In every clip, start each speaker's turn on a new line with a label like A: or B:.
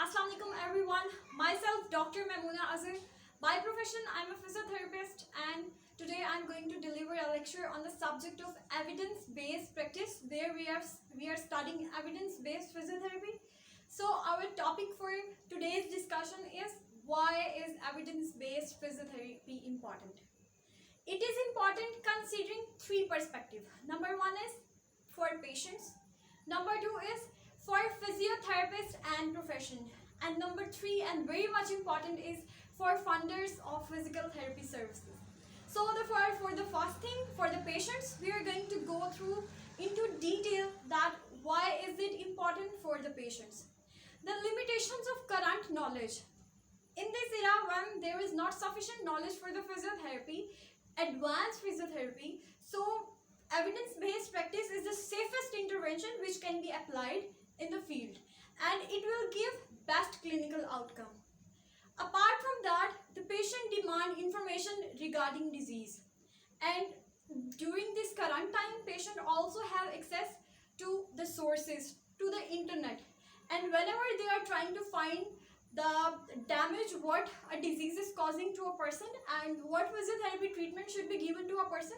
A: Assalamu alaikum everyone. Myself Dr. Mamoona Azhar. By profession I'm a physiotherapist and today I'm going to deliver a lecture on the subject of evidence-based practice where we are studying evidence-based physiotherapy. So our topic for today's discussion is why is evidence-based physiotherapy important? It is important considering three perspectives. Number one is for patients. Number two is for physiotherapists and profession. And number three, and very much important, is for funders of physical therapy services. So for the first thing, for the patients, we are going to go through into detail that why is it important for the patients. The limitations of current knowledge. In this era when there is not sufficient knowledge for the physiotherapy, advanced physiotherapy, so evidence-based practice is the safest intervention which can be applied in the field and it will give best clinical outcome. Apart from that, the patient demand information regarding disease, and during this current time patient also have access to the sources, to the internet, and whenever they are trying to find the damage what a disease is causing to a person and what physiotherapy treatment should be given to a person,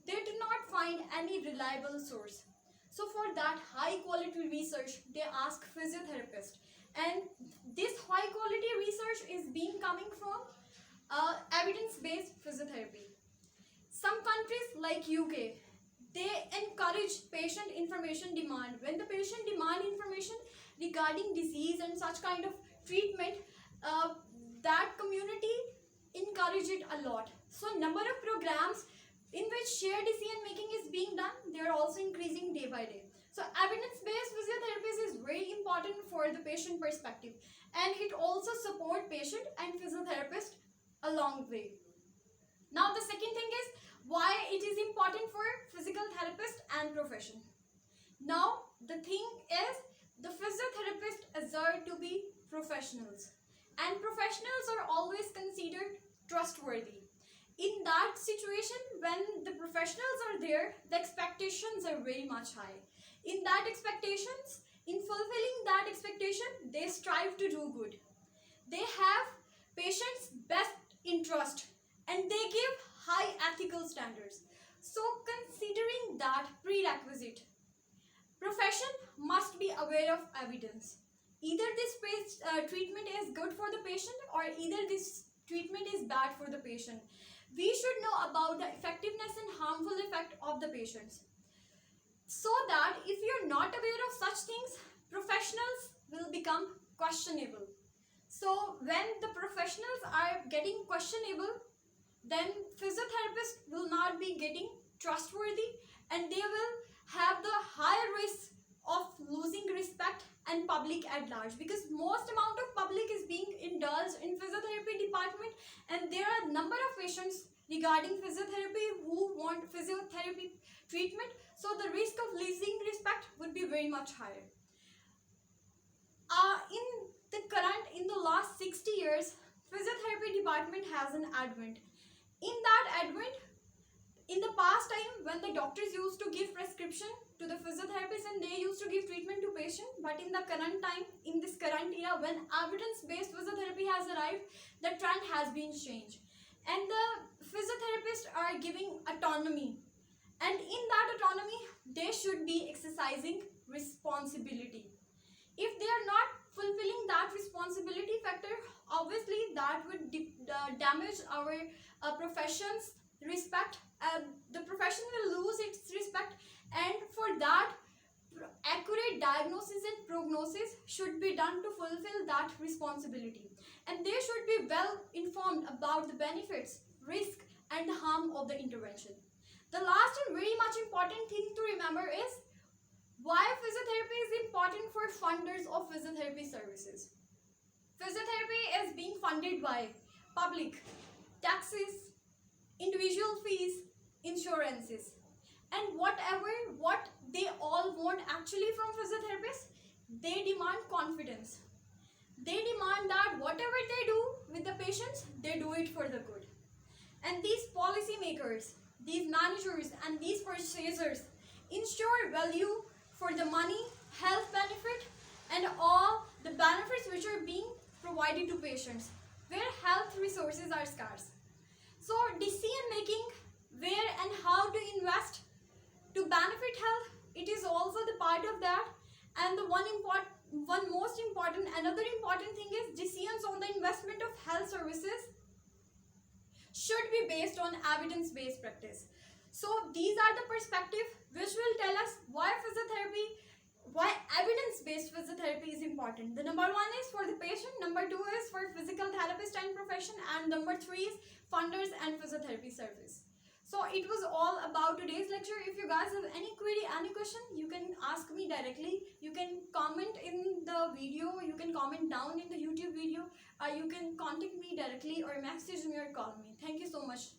A: they do not find any reliable source. So for that high quality research they ask physiotherapist, and this high quality research is being coming from evidence-based physiotherapy. Some countries like UK, they encourage patient information demand. When the patient demand information regarding disease and such kind of treatment, that community encourage it a lot. So number of programs in which shared decision making is being done, they are also increasing day by day. So evidence-based physiotherapy is very important for the patient perspective, and it also support patient and physiotherapist a long way. Now the second thing is why it is important for physical therapist and profession. Now the thing is the physiotherapists are to be professionals, and professionals are always considered trustworthy. In that situation, when the professionals are there, the expectations are very much high. In that expectations, in fulfilling that expectation, they strive to do good. They have patients' best interest and they give high ethical standards. So considering that prerequisite, profession must be aware of evidence. Either this treatment is good for the patient or either this treatment is bad for the patient. We should know about the effectiveness and harmful effect of the patients, so that if you are not aware of such things, professionals will become questionable. So when the professionals are getting questionable, then physiotherapists will not be getting trustworthy and they will have the higher risk of losing respect and public at large, because most amount of public is being indulged in physiotherapy department, and there are a number of patients regarding physiotherapy who want physiotherapy treatment, so the risk of losing respect would be very much higher. In the last 60 years, physiotherapy department has an advent. In that advent, in the past time when the doctors used to give prescription to the physiotherapists and they used to give treatment to patient, but in the current time, in this current era when evidence-based physiotherapy has arrived, the trend has been changed and the physiotherapists are giving autonomy, and in that autonomy they should be exercising responsibility. If they are not fulfilling that responsibility factor, obviously that would damage our profession's respect. The profession will lose its respect, and for that accurate diagnosis and prognosis should be done to fulfill that responsibility, and they should be well informed about the benefits, risk and harm of the intervention. The last and very much important thing to remember is why physiotherapy is important for funders of physiotherapy services. Physiotherapy is being funded by public, taxes, individual fees, insurances, and what they all want actually from physiotherapists, they demand confidence. They demand that whatever they do with the patients, they do it for the good. And these policymakers, these managers and these purchasers ensure value for the money, health benefit and all the benefits which are being provided to patients where health resources are scarce. So decision making where and how to invest to benefit health, it is also the part of that. And the another important thing is decisions on the investment of health services should be based on evidence-based practice. So these are the perspective which will tell us why evidence-based physiotherapy is important. The number one is for the patient, number two is for physical therapist and profession, and number three is funders and physiotherapy service. So it was all about today's lecture. If you guys have any query, any question, you can ask me directly. You can comment in the video, you can comment down in the YouTube video, you can contact me directly or message me or call me. Thank you so much.